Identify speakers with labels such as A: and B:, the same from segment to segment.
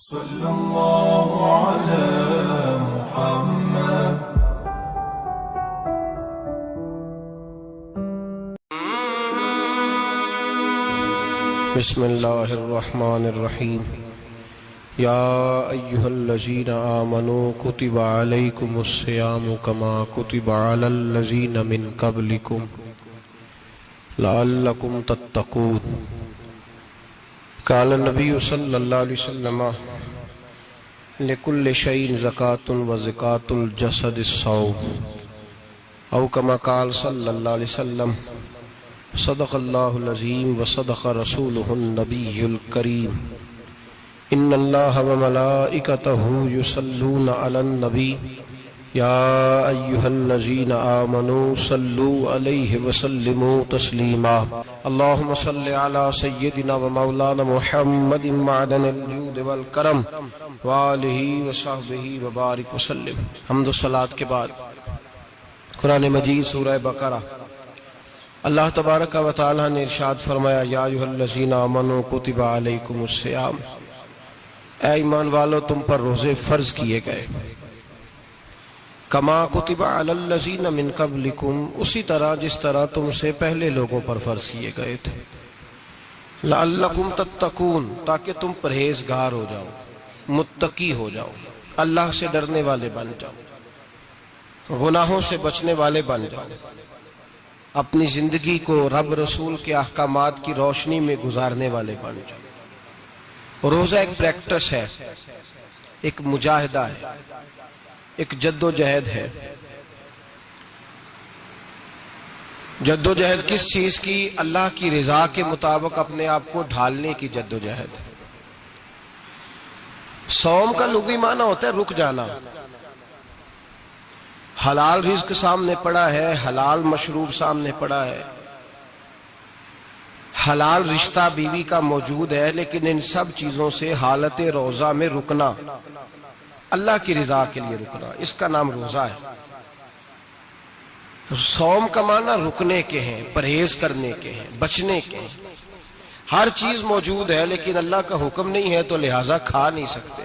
A: صلی اللہ علی محمد۔
B: بسم اللہ الرحمن الرحیم۔ یا ایہا الذین آمنوا کتب علیکم الصیام کما کتب علی الذین من قبلکم لعلکم تتقون۔ قال النبی صلی اللہ علیہ وسلم لکل شیء زکاۃ وزکاۃ الجسد الصوم، او کما قال صلی اللہ علیہ وسلم صدق اللہ العظیم وصدق رسولہ النبی الکریم۔ ان اللہ وملائکتہ یصلون علی النبی یا ایہا الذین آمنوا صلوا علیہ وسلموا تسلیما۔ اللہم صل علی سیدنا ومولانا محمد معدن الجود والکرم وآلہ وصحبہ وبارک وسلم۔ حمد و صلاۃ کے بعد قرآن مجید سورہ بقرہ، اللہ تبارک و تعالی نے ارشاد فرمایا یا ایھا الذین آمنوا کتب علیکم الصیام، اے ایمان والو تم پر روزے فرض کیے گئے، کما کتب علی الذین من قبلکم، اسی طرح جس طرح تم سے پہلے لوگوں پر فرض کیے گئے تھے، لعلکم تتقون، تاکہ تم پرہیزگار ہو جاؤ، متقی ہو جاؤ، اللہ سے ڈرنے والے بن جاؤ، گناہوں سے بچنے والے بن جاؤ، اپنی زندگی کو رب رسول کے احکامات کی روشنی میں گزارنے والے بن جاؤ۔ روزہ ایک پریکٹس ہے، ایک مجاہدہ ہے، ایک جد و جہد ہے۔ جد و جہد کس چیز کی؟ اللہ کی رضا کے مطابق اپنے آپ کو ڈھالنے کی جد و جہد۔ صوم کا لغوی معنی ہوتا ہے رک جانا۔ حلال رزق سامنے پڑا ہے، حلال مشروب سامنے پڑا ہے، حلال رشتہ بیوی کا موجود ہے، لیکن ان سب چیزوں سے حالت روزہ میں رکنا، اللہ کی رضا کے لیے رکنا، اس کا نام روزہ ہے۔ صوم کا معنی رکنے کے ہیں، پرہیز کرنے کے ہیں، بچنے کے ہیں۔ ہر چیز موجود ہے لیکن اللہ کا حکم نہیں ہے تو لہٰذا کھا نہیں سکتے۔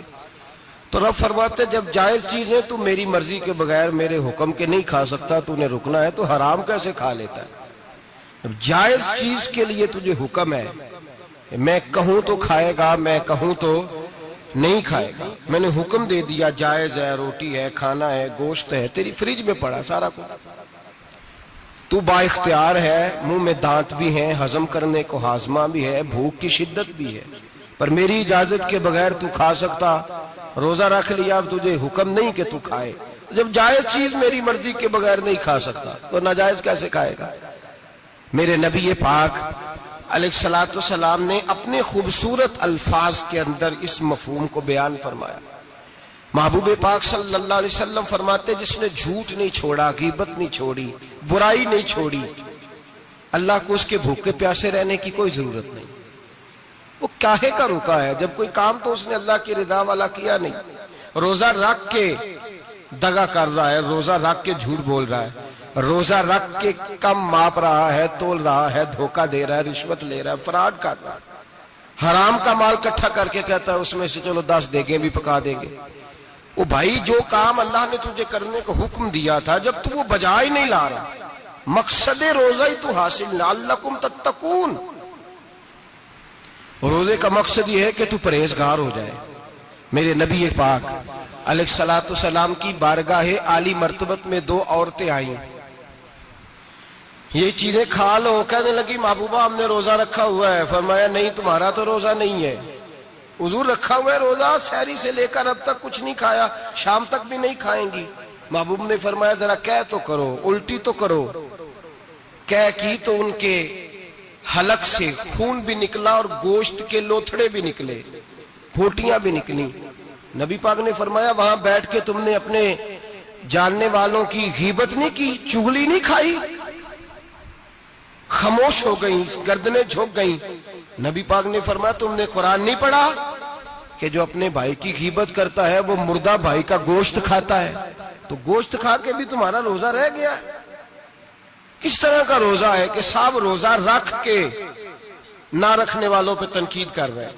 B: تو رب فرماتے جب جائز چیز ہے تو میری مرضی کے بغیر میرے حکم کے نہیں کھا سکتا، تو نے رکنا ہے تو حرام کیسے کھا لیتا ہے؟ جب جائز چیز کے لیے تجھے حکم ہے، میں کہوں تو کھائے گا، میں کہوں تو نہیں کھائے گا، میں نے حکم دے دیا جائز ہے، روٹی ہے، کھانا ہے، گوشت ہے، تیری فریج میں پڑا سارا کچھ، تو با اختیار ہے، منہ میں دانت بھی ہیں، ہضم کرنے کو ہاضمہ بھی ہے، بھوک کی شدت بھی ہے، پر میری اجازت کے بغیر تو کھا سکتا۔ روزہ رکھ لیا، اب تجھے حکم نہیں کہ تو کھائے۔ جب جائز چیز میری مرضی کے بغیر نہیں کھا سکتا تو ناجائز کیسے کھائے گا؟ میرے نبی پاک علیہ الصلوۃ والسلام نے اپنے خوبصورت الفاظ کے اندر اس مفہوم کو بیان فرمایا۔ محبوب پاک صلی اللہ علیہ وسلم فرماتے جس نے جھوٹ نہیں چھوڑا، غیبت نہیں چھوڑی، برائی نہیں چھوڑی، اللہ کو اس کے بھوکے پیاسے رہنے کی کوئی ضرورت نہیں۔ وہ کاہے کا رکا ہے؟ جب کوئی کام تو اس نے اللہ کی رضا والا کیا نہیں۔ روزہ رکھ کے دغا کر رہا ہے، روزہ رکھ کے جھوٹ بول رہا ہے، روزہ رکھ کے کم ماپ رہا ہے، تول رہا ہے، دھوکہ دے رہا ہے، رشوت لے رہا ہے، فراڈ کر رہا ہے، حرام کا مال اکٹھا کر کے کہتا ہے اس میں سے چلو 10 دیگیں بھی پکا دیں گے۔ وہ بھائی جو کام اللہ نے تجھے کرنے کو حکم دیا تھا، جب تو وہ بجا ہی نہیں لا رہا، مقصد روزہ ہی تو حاصل، لعلکم تتقون۔ روزے کا مقصد یہ ہے کہ تو پرہیزگار ہو جائے۔ میرے نبی پاک علیہ الصلوۃ والسلام کی بارگاہ عالی مرتبت میں 2 عورتیں آئیں، یہ چیزیں کھا لو، کہنے لگی محبوبہ ہم نے روزہ رکھا ہوا ہے۔ فرمایا نہیں، تمہارا تو روزہ نہیں ہے، حضور رکھا ہوا ہے روزہ، سحری سے لے کر اب تک کچھ نہیں کھایا، شام تک بھی نہیں کھائیں گی۔ محبوب نے فرمایا ذرا کہہ تو کرو، الٹی تو کرو۔ کہہ کی تو ان کے حلق سے خون بھی نکلا اور گوشت کے لوتھڑے بھی نکلے، پھوٹیاں بھی نکلی۔ نبی پاک نے فرمایا وہاں بیٹھ کے تم نے اپنے جاننے والوں کی غیبت نہیں کی، چغلی نہیں کھائی؟ خاموش ہو گئیں، گردنیں جھک گئیں۔ نبی پاک نے فرمایا تم نے قرآن نہیں پڑھا کہ جو اپنے بھائی کی غیبت کرتا ہے وہ مردہ بھائی کا گوشت کھاتا ہے؟ تو گوشت کھا کے بھی تمہارا روزہ رہ گیا ہے۔ کس طرح کا روزہ ہے کہ صاحب روزہ رکھ کے نہ رکھنے والوں پہ تنقید کر رہے ہیں؟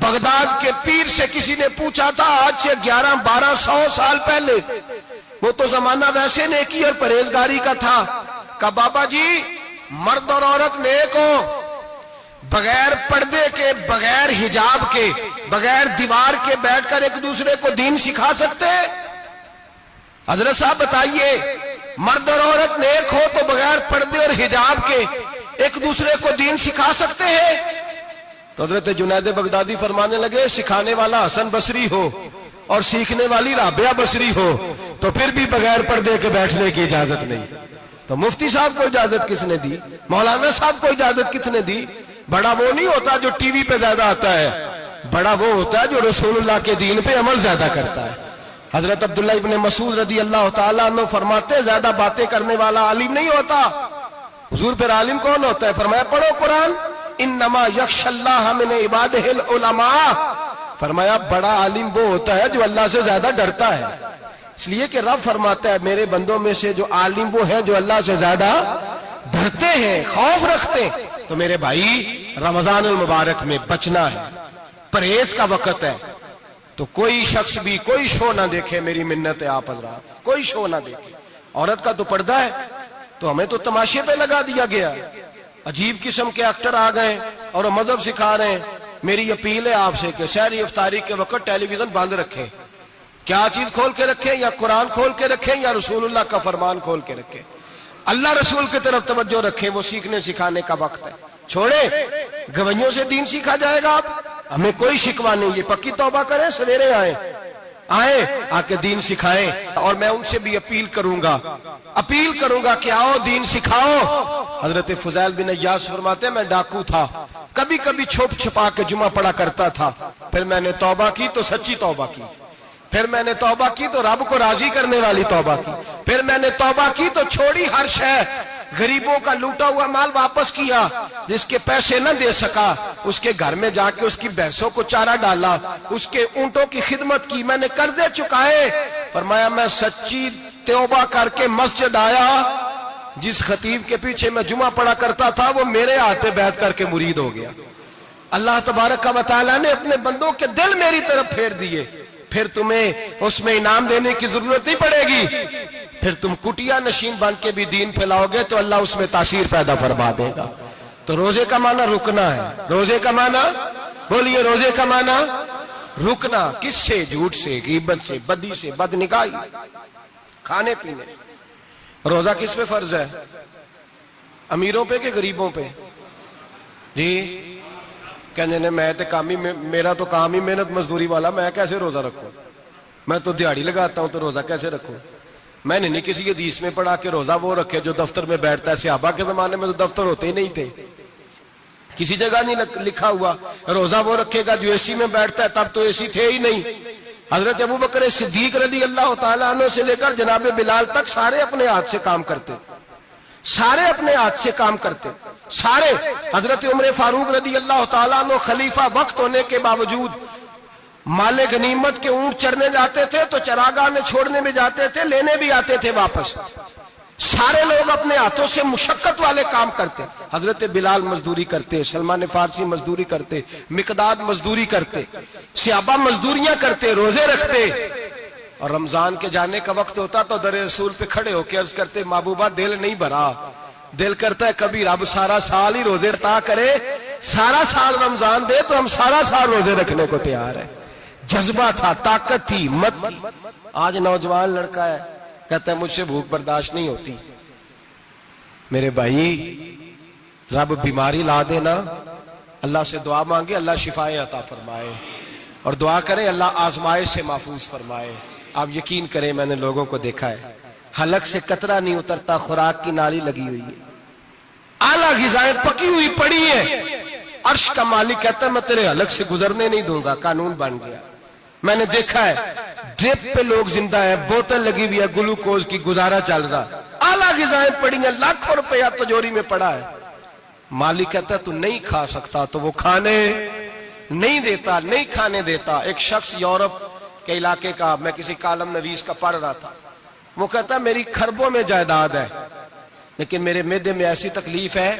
B: بغداد کے پیر سے کسی نے پوچھا تھا آج سے 1100-1200 سال پہلے، وہ تو زمانہ ویسے نیکی اور پرہیزگاری کا تھا، کہا بابا جی مرد اور عورت نیک ہو، بغیر پردے کے، بغیر حجاب کے، بغیر دیوار کے بیٹھ کر ایک دوسرے کو دین سکھا سکتے ہیں؟ حضرت صاحب بتائیے، مرد اور عورت نیک ہو تو بغیر پردے اور حجاب کے ایک دوسرے کو دین سکھا سکتے ہیں؟ تو حضرت جنید بغدادی فرمانے لگے سکھانے والا حسن بصری ہو اور سیکھنے والی رابعہ بصری ہو تو پھر بھی بغیر پردے کے بیٹھنے کی اجازت نہیں۔ تو مفتی صاحب کو اجازت کس نے دی؟ مولانا صاحب کو اجازت کس نے دی؟ بڑا وہ نہیں ہوتا جو ٹی وی پہ زیادہ آتا ہے، بڑا وہ ہوتا ہے جو رسول اللہ کے دین پہ عمل زیادہ کرتا ہے۔ حضرت عبداللہ ابن مسعود رضی اللہ تعالیٰ عنہ فرماتے زیادہ باتیں کرنے والا عالم نہیں ہوتا۔ حضور پھر عالم کون ہوتا ہے؟ فرمایا پڑھو قرآن، انما یخشی اللہ من عبادہ العلماء، فرمایا بڑا عالم وہ ہوتا ہے جو اللہ سے زیادہ ڈرتا ہے، اس لیے کہ رب فرماتا ہے میرے بندوں میں سے جو عالم وہ ہیں جو اللہ سے زیادہ ڈرتے ہیں، خوف رکھتے ہیں۔ تو میرے بھائی رمضان المبارک میں بچنا ہے، پرہیز کا وقت ہے، تو کوئی شخص بھی کوئی شو نہ دیکھے، میری منت ہے آپ حضرات، کوئی شو نہ دیکھے۔ عورت کا تو پردہ ہے تو ہمیں تو تماشے پہ لگا دیا گیا، عجیب قسم کے ایکٹر آ گئے اور وہ مذہب سکھا رہے ہیں۔ میری اپیل ہے آپ سے کہ سحری افطاری کے وقت ٹیلی ویژن بند رکھیں، کیا چیز کھول کے رکھیں؟ یا قرآن کھول کے رکھیں یا رسول اللہ کا فرمان کھول کے رکھیں، اللہ رسول کی طرف توجہ رکھیں، وہ سیکھنے سکھانے کا وقت ہے۔ چھوڑے گویوں سے دین سیکھا جائے گا، ہمیں کوئی شکوہ نہیں، یہ پکی توبہ کریں، سویرے آئیں آ کے دین سکھائیں۔ اور میں ان سے بھی اپیل کروں گا کہ آؤ دین سکھاؤ۔ حضرت فضیل بن عیاض فرماتے ہیں میں ڈاکو تھا، کبھی کبھی چھپ چھپا کے جمعہ پڑھا کرتا تھا، پھر میں نے توبہ کی تو سچی توبہ کی، پھر میں نے توبہ کی تو رب کو راضی کرنے والی توبہ کی، پھر میں نے توبہ کی تو چھوڑی ہر شے، غریبوں کا لوٹا ہوا مال واپس کیا، جس کے پیسے نہ دے سکا اس کے گھر میں جا کے اس کی بھینسوں کو چارہ ڈالا، اس کے اونٹوں کی خدمت کی، میں نے قرضے چکائے۔ فرمایا میں سچی توبہ کر کے مسجد آیا، جس خطیب کے پیچھے میں جمعہ پڑھا کرتا تھا وہ میرے ہاتھ پہ بیعت کر کے مرید ہو گیا۔ اللہ تبارک و تعالیٰ نے اپنے بندوں کے دل میری طرف پھیر دیے، پھر تمہیں اس میں انعام دینے کی ضرورت نہیں پڑے گی، پھر تم کٹیا نشین بن کے بھی دین پھیلاؤ گے تو اللہ اس میں تاثیر پیدا فرما دے گا۔ تو روزے کا معنی رکنا ہے، روزے کا معنی بولیے، روزے کا معنی رکنا، کس سے؟ جھوٹ سے، غیبت سے، بدی سے، بدنگاہی، کھانے پینے۔ روزہ کس پہ فرض ہے؟ امیروں پہ کہ غریبوں پہ؟ جی کہنے میں تو کام ہی، میرا تو کام ہی محنت مزدوری والا، میں کیسے روزہ رکھوں؟ میں تو دیہڑی لگاتا ہوں تو روزہ کیسے رکھوں؟ میں نے نہیں کسی حدیث میں پڑھا کہ روزہ وہ رکھے جو دفتر میں بیٹھتا ہے، صحابہ کے زمانے میں تو دفتر ہوتے ہی نہیں تھے، کسی جگہ نہیں لکھا ہوا روزہ وہ رکھے گا جو اے سی میں بیٹھتا ہے، تب تو اے سی تھے ہی نہیں۔ حضرت ابوبکر صدیق رضی اللہ تعالیٰ عنہ سے لے کر جناب بلال تک سارے اپنے ہاتھ سے کام کرتے، سارے اپنے ہاتھ سے کام کرتے، سارے۔ حضرت عمر فاروق رضی اللہ تعالیٰ عنہ خلیفہ وقت ہونے کے باوجود مال غنیمت کے اونٹ چرنے جاتے تھے تو چراگاہ میں چھوڑنے میں جاتے تھے، لینے بھی آتے تھے واپس، سارے لوگ اپنے ہاتھوں سے مشقت والے کام کرتے۔ حضرت بلال مزدوری کرتے، سلمان فارسی مزدوری کرتے، مقداد مزدوری کرتے، صحابہ مزدوریاں کرتے، روزے رکھتے، اور رمضان کے جانے کا وقت ہوتا تو در رسول پہ کھڑے ہو کے عرض کرتے محبوبہ دل نہیں بھرا، دل کرتا ہے کبھی رب سارا سال ہی روزے عطا کرے، سارا سال رمضان دے تو ہم سارا سال روزے رکھنے کو تیار ہیں۔ جذبہ تھا، طاقت تھی، ہمت تھی۔ آج نوجوان لڑکا ہے کہتا ہے مجھ سے بھوک برداشت نہیں ہوتی۔ میرے بھائی رب بیماری لا دینا، اللہ سے دعا مانگے اللہ شفائے عطا فرمائے، اور دعا کریں اللہ آزمائش سے محفوظ فرمائے۔ آپ یقین کریں میں نے لوگوں کو دیکھا ہے حلق سے قطرہ نہیں اترتا، خوراک کی نالی لگی ہوئی ہے، اعلیٰ غذائیں پکی ہوئی پڑی ہیں، عرش کا مالک کہتا ہے میں تیرے حلق سے گزرنے نہیں دوں گا، قانون بن گیا۔ میں نے دیکھا ہے ڈرپ پہ لوگ زندہ ہیں، بوتل لگی ہوئی ہے گلوکوز کی، گزارا چل رہا، اعلیٰ غذائیں پڑی ہیں، لاکھوں روپیہ تجوری میں پڑا ہے، مالک کہتا ہے تو نہیں کھا سکتا، تو وہ کھانے نہیں دیتا، نہیں کھانے دیتا۔ ایک شخص یورپ کے علاقے کا، میں کسی کالم نویس کا پڑھ رہا تھا، وہ کہتا ہے میری خربوں میں جائیداد ہے لیکن میرے معدے میں ایسی تکلیف ہے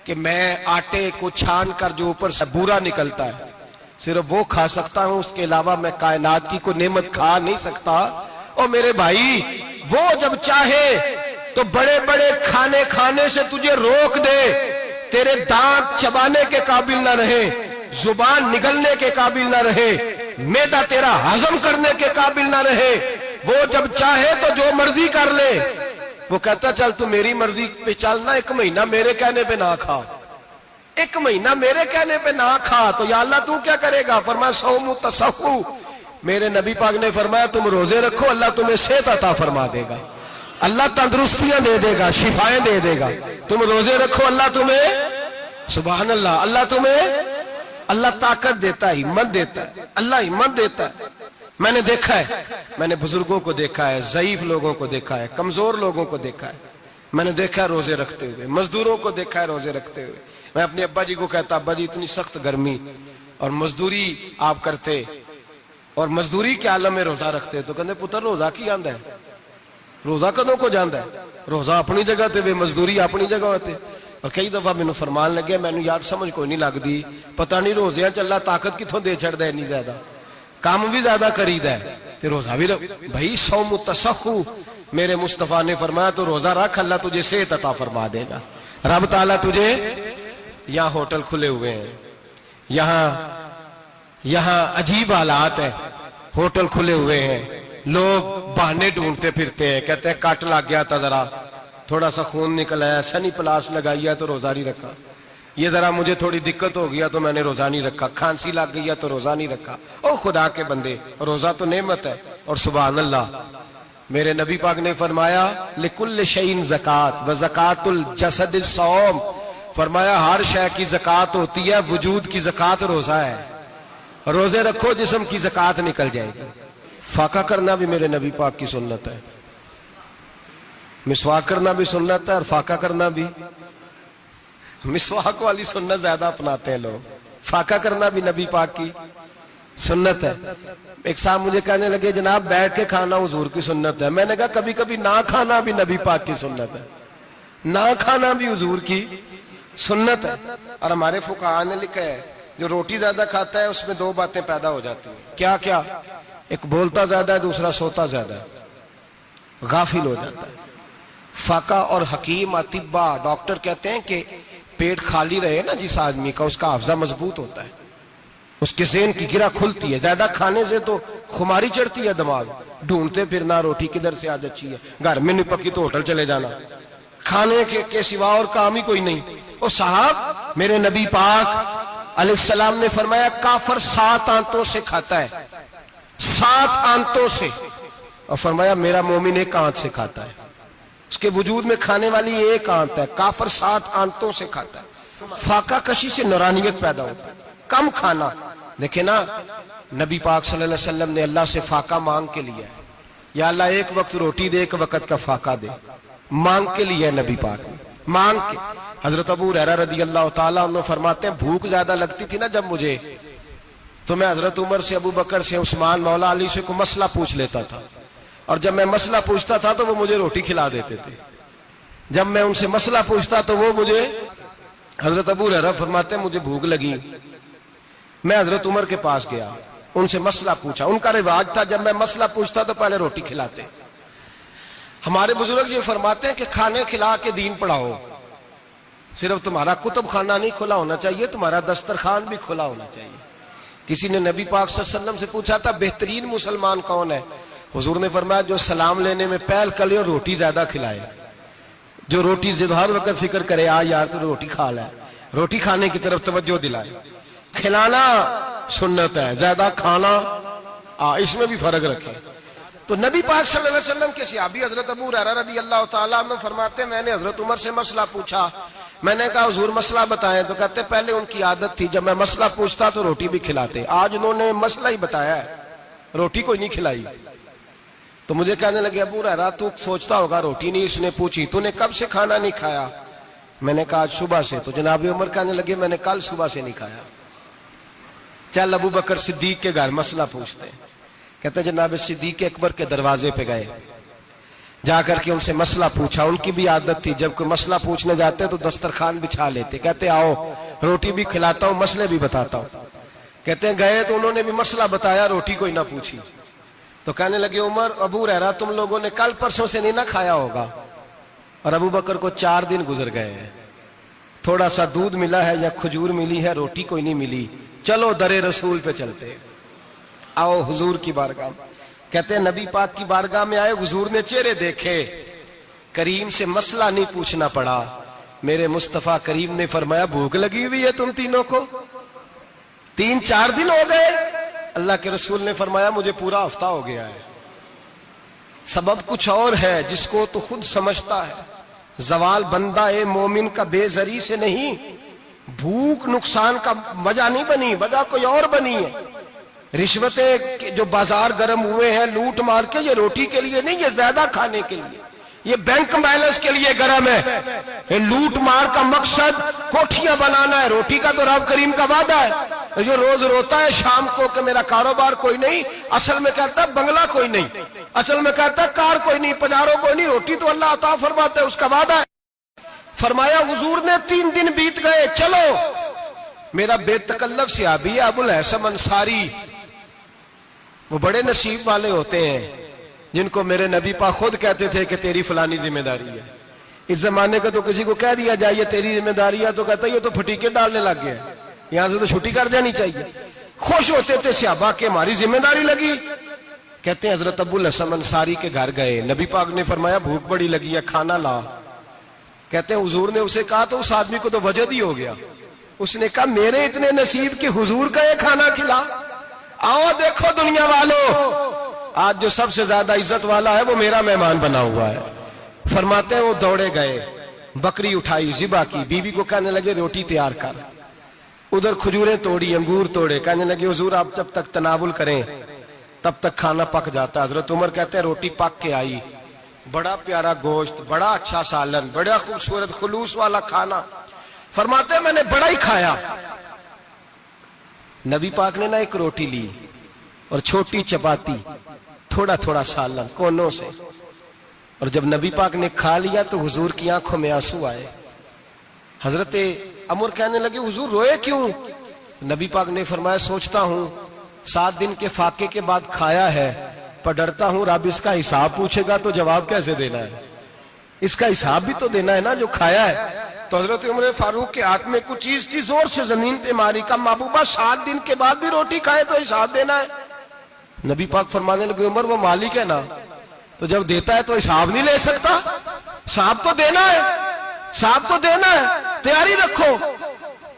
B: کہ میں آٹے کو چھان کر جو اوپر سے بورا نکلتا ہے صرف وہ کھا سکتا ہوں، اس کے علاوہ میں کائنات کی کوئی نعمت کھا نہیں سکتا۔ اور میرے بھائی وہ جب چاہے تو بڑے بڑے کھانے کھانے سے تجھے روک دے، تیرے دانت چبانے کے قابل نہ رہے، زبان نگلنے کے قابل نہ رہے، معدہ تیرا ہضم کرنے کے قابل نہ رہے، وہ جب چاہے تو جو مرضی کر لے۔ وہ کہتا چل تو میری مرضی پہ چلنا، 1 مہینہ میرے کہنے پہ نہ کھا، 1 مہینہ میرے کہنے پہ نہ کھا، تو یا اللہ تو کیا کرے گا؟ فرمایا صوم تصحو، میرے نبی پاک نے فرمایا تم روزے رکھو، اللہ تمہیں صحت عطا فرما دے گا، اللہ تندرستیاں دے دے گا، شفائیں دے دے گا۔ تم روزے رکھو، اللہ تمہیں، سبحان اللہ، اللہ طاقت دیتا ہے، ہمت دیتا ہے، اللہ ہمت دیتا ہے۔ میں نے دیکھا ہے، میں نے بزرگوں کو دیکھا ہے، ضعیف لوگوں کو دیکھا ہے، کمزور لوگوں کو دیکھا ہے، میں نے دیکھا ہے روزے رکھتے ہوئے، مزدوروں کو دیکھا ہے روزے رکھتے ہوئے۔ میں اپنے ابا جی کو کہتا ابا جی اتنی سخت گرمی اور مزدوری آپ کرتے اور مزدوری کے عالم میں روزہ رکھتے، تو کہتے پتر روزہ کی آندا ہے، روزہ کدوں کو جاندا ہے، روزہ اپنی جگہ تے وے مزدوری اپنی جگہ ہوتے۔ اور کئی دفعہ مینوں فرمان لگے، مینوں یار سمجھ کوئی نہیں لگدی، پتہ نہیں روزیاں چ اللہ طاقت کتھوں دے چھڑدا ہے اتنی زیادہ، کام بھی زیادہ کریدا ہے تے روزہ بھی بھائی صوم تصحو، میرے مصطفیٰ نے فرمایا تو روزہ رکھ، اللہ تجھے صحت عطا فرما دے گا۔ رب تعالیٰ تجھے، یہاں ہوٹل کھلے ہوئے ہیں، یہاں عجیب حالات ہیں، ہوٹل کھلے ہوئے ہیں، لوگ بہانے ڈھونڈتے پھرتے ہیں، کہتے ہیں کٹ لگ گیا تھا، ذرا تھوڑا سا خون نکل آیا، سنی پلاس لگائی ہے تو روزہ نہیں رکھا، یہ ذرا مجھے تھوڑی دقت ہو گیا تو میں نے روزہ نہیں رکھا، کھانسی لگ گئی ہے تو روزہ نہیں رکھا۔ او خدا کے بندے، روزہ تو نعمت ہے۔ اور سبحان اللہ، میرے نبی پاک نے فرمایا لکل شیء زکات و زکات الجسد الصوم، فرمایا ہر شے کی زکات ہوتی ہے، وجود کی زکات روزہ ہے، روزے رکھو جسم کی زکات نکل جائے گی۔ فاقہ کرنا بھی میرے نبی پاک کی سنت ہے، مسواک کرنا بھی سنت ہے، اور فاقہ کرنا بھی، مسواک والی سنت زیادہ اپناتے ہیں لوگ، فاقہ کرنا بھی نبی پاک کی سنت ہے۔ ایک صاحب مجھے کہنے لگے جناب بیٹھ کے کھانا حضور کی سنت ہے، میں نے کہا کبھی کبھی نہ کھانا بھی نبی پاک کی سنت ہے، نہ کھانا بھی حضور کی سنت ہے۔ اور ہمارے فقہاء نے لکھا ہے جو روٹی زیادہ کھاتا ہے اس میں 2 باتیں پیدا ہو جاتی ہیں، کیا کیا؟ ایک بولتا زیادہ ہے، دوسرا سوتا زیادہ ہے، غافل ہو جاتا ہے۔ فقہ اور حکیم اطباء ڈاکٹر کہتے ہیں کہ پیٹ خالی رہے نا جس آدمی کا، اس کا حافظہ مضبوط ہوتا ہے، اس کے ذہن کی گرہ کھلتی ہے۔ زیادہ کھانے سے تو خماری چڑھتی ہے، دماغ ڈھونڈتے پھرنا روٹی کدھر سے آج اچھی ہے، گھر میں نہیں پکی تو ہوٹل چلے جانا، کھانے کے سوا اور کام ہی کوئی نہیں۔ اور صاحب میرے نبی پاک علیہ السلام نے فرمایا کافر 7 آنتوں سے کھاتا ہے، 7 آنتوں سے، اور فرمایا میرا مومن 1 آنت سے کھاتا ہے، اس کے وجود میں کھانے والی 1 آنت ہے، کافر 7 آنتوں سے کھاتا ہے۔ فاقہ کشی سے نورانیت پیدا ہوتا ہے، کم کھانا۔ دیکھیں نا نبی پاک صلی اللہ علیہ وسلم نے اللہ سے فاقہ مانگ کے لیا ہے، یا اللہ 1 وقت روٹی دے، 1 وقت کا فاقہ دے، مانگ کے لیا ہے نبی پاک نے، مانگ کے۔ حضرت ابو ہریرہ رضی اللہ تعالیٰ عنہ فرماتے ہیں بھوک زیادہ لگتی تھی نا جب مجھے، تو میں حضرت عمر سے، ابو بکر سے، عثمان مولا علی سے کوئی مسئلہ پوچھ لیتا تھا، اور جب میں مسئلہ پوچھتا تھا تو وہ مجھے روٹی کھلا دیتے تھے، جب میں ان سے مسئلہ پوچھتا تو وہ مجھے، حضرت ابو ہریرہ فرماتے ہیں مجھے بھوک لگی، میں حضرت عمر کے پاس گیا، ان سے مسئلہ پوچھا، ان کا رواج تھا جب میں مسئلہ پوچھتا تو پہلے روٹی کھلاتے۔ ہمارے بزرگ یہ فرماتے ہیں کہ کھانے کھلا کے دین پڑھاؤ، صرف تمہارا کتب خانہ نہیں کھلا ہونا چاہیے، تمہارا دسترخوان بھی کھلا ہونا چاہیے۔ کسی نے نبی پاک صلی اللہ علیہ وسلم سے پوچھا تھا بہترین مسلمان کون ہے؟ حضور نے فرمایا جو سلام لینے میں پہل کرے اور روٹی زیادہ کھلائے، جو روٹی ہر وقت فکر کرے آ یار تو روٹی کھا لے، روٹی کھانے کی طرف توجہ دلائے۔ کھلانا سنت ہے، زیادہ کھانا اس میں بھی فرق رکھے۔ تو نبی پاک صلی اللہ علیہ وسلم کے صحابی حضرت ابو ہریرہ رضی اللہ تعالیٰ عنہ فرماتے ہیں میں نے حضرت عمر سے مسئلہ پوچھا، میں نے کہا حضور مسئلہ بتائیں، تو کہتے پہلے ان کی عادت تھی جب میں مسئلہ پوچھتا تو روٹی بھی کھلاتے، آج انہوں نے مسئلہ ہی بتایا ہے، روٹی کوئی نہیں کھلائی۔ تو مجھے کہنے لگے ابو ہریرہ تو سوچتا ہوگا روٹی نہیں اس نے پوچھی، تو نے کب سے کھانا نہیں کھایا؟ میں نے کہا آج صبح سے۔ تو جناب عمر کہنے لگے میں نے کل صبح سے نہیں کھایا۔ چل ابو بکر صدیق کے گھر مسئلہ پوچھتے ہیں، کہتے جناب صدیق اکبر کے دروازے پہ گئے، جا کر کے ان سے مسئلہ پوچھا۔ ان کی بھی عادت تھی جب کوئی مسئلہ پوچھنے جاتے تو دسترخوان بچھا لیتے، کہتے آؤ روٹی بھی کھلاتا ہوں مسئلے بھی بتاتا ہوں۔ کہتے ہیں گئے تو انہوں نے بھی مسئلہ بتایا, روٹی کوئی نہ پوچھی. تو کہنے لگے عمر ابو ہریرہ تم لوگوں نے کل پرسوں سے نہیں نہ کھایا ہوگا. اور ابو بکر کو 4 دن گزر گئے ہیں, تھوڑا سا دودھ ملا ہے یا کھجور ملی ہے, روٹی کوئی نہیں ملی. چلو در رسول پہ چلتے, آؤ حضور کی بارگاہ. کہتے ہیں نبی پاک کی بارگاہ میں آئے, حضور نے چہرے دیکھے, کریم سے مسئلہ نہیں پوچھنا پڑا. میرے مصطفیٰ کریم نے فرمایا بھوک لگی ہوئی ہے تم تینوں کو, 3-4 دن ہو گئے. اللہ کے رسول نے فرمایا مجھے پورا ہفتہ ہو گیا ہے. سبب کچھ اور ہے جس کو تو خود سمجھتا ہے. زوال بندہ مومن کا بے زری سے نہیں, بھوک نقصان کا وجہ نہیں بنی, وجہ کوئی اور بنی ہے. رشوتیں جو بازار گرم ہوئے ہیں لوٹ مار کے, یہ روٹی کے لیے نہیں, یہ زیادہ کھانے کے لیے, یہ بینک بیلنس کے لیے گرم ہے. یہ لوٹ مار کا مقصد کوٹھیاں بنانا ہے, روٹی کا تو رب کریم کا وعدہ ہے. جو روز روتا ہے شام کو کہ میرا کاروبار کوئی نہیں, اصل میں کہتا ہے بنگلہ کوئی نہیں, اصل میں کہتا ہے کار کوئی نہیں, پجارو کوئی نہیں, روٹی تو اللہ عطا فرماتا ہے, اس کا وعدہ ہے. فرمایا حضور نے 3 دن بیت گئے, چلو. میرا بے تکلف صحابی ہے ابو الحسن انصاری, وہ بڑے نصیب والے ہوتے ہیں جن کو میرے نبی پاک خود کہتے تھے کہ تیری فلانی ذمہ داری ہے. اس زمانے کا تو کسی کو کہہ دیا جائے یہ تیری ذمہ داری ہے تو کہتا ہے یہ تو پھٹیکے ڈالنے لگ گیا, یہاں سے تو چھٹی کر جانی چاہیے. خوش ہوتے تھے صحابہ کہ ہماری ذمہ داری لگی. کہتے ہیں حضرت ابو الحسن انصاری کے گھر گئے, نبی پاک نے فرمایا بھوک بڑی لگی ہے کھانا لا. کہتے ہیں حضور نے اسے کہا تو اس آدمی کو تو وجد ہی ہو گیا. اس نے کہا میرے اتنے نصیب کہ حضور کا یہ کھانا کھلا. آؤ دیکھو دنیا والو, آج جو سب سے زیادہ عزت والا ہے وہ میرا مہمان بنا ہوا ہے. فرماتے ہیں وہ دوڑے گئے, بکری اٹھائی, ذبح کی, بیوی کو کہنے لگے روٹی تیار کر. ادھر کھجوریں توڑی, انگور توڑے, کہنے لگے حضور آپ جب تک تناول کریں تب تک کھانا پک جاتا ہے. حضرت عمر کہتے ہیں روٹی پک کے آئی, بڑا پیارا گوشت, بڑا اچھا سالن, بڑا خوبصورت خلوص والا کھانا. فرماتے ہیں میں نے بڑا ہی کھایا. نبی پاک نے نہ ایک روٹی لی اور چھوٹی چپاتی, تھوڑا تھوڑا سالن کونوں سے, اور جب نبی پاک نے کھا لیا تو حضور کی آنکھوں میں آنسو آئے. حضرت عمر کہنے لگے حضور روئے کیوں؟ نبی پاک نے فرمایا سوچتا ہوں 7 دن کے فاقے کے بعد کھایا ہے, پر ڈرتا ہوں رب اس کا حساب پوچھے گا تو جواب کیسے دینا ہے, اس کا حساب بھی تو دینا ہے نا جو کھایا ہے. تو حضرت عمر فاروق کے ہاتھ میں کچھ چیز تھی, زور سے زمین پہ ماری, کا محبوبہ 7 دن کے بعد بھی روٹی کھائے تو حساب دینا ہے. نبی پاک فرمانے لگے عمر وہ مالک ہے نا, تو جب دیتا ہے تو حساب نہیں لے سکتا, حساب تو دینا ہے, حساب تو دینا ہے, تیاری رکھو.